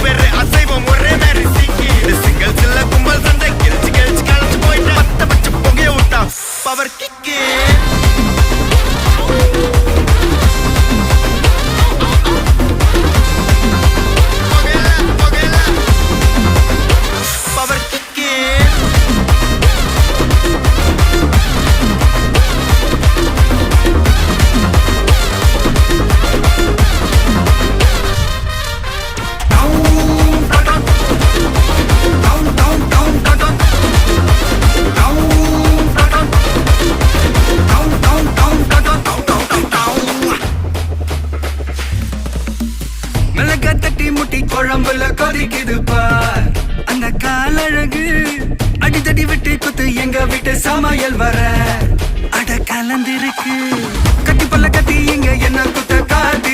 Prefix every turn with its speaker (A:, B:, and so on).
A: பேரு அசைவம் ஒரே மாதிரி சிங்கி சிங்கல் சில்ல கும்பல் சண்டை கிழிச்சு கிழிச்சு கழிச்சு போயிட்டு பத்த பச்சை புகைய விட்டா பவர் கிக்கு
B: தட்டி முட்டி குழம்புல கொதிக்குது பார் அந்த காலழகு அடித்தடி விட்டு குத்து எங்க வீட்டு சமையல் வர அட கலந்திருக்கு கட்டி பல்ல கத்தி இங்க என்ன குத்து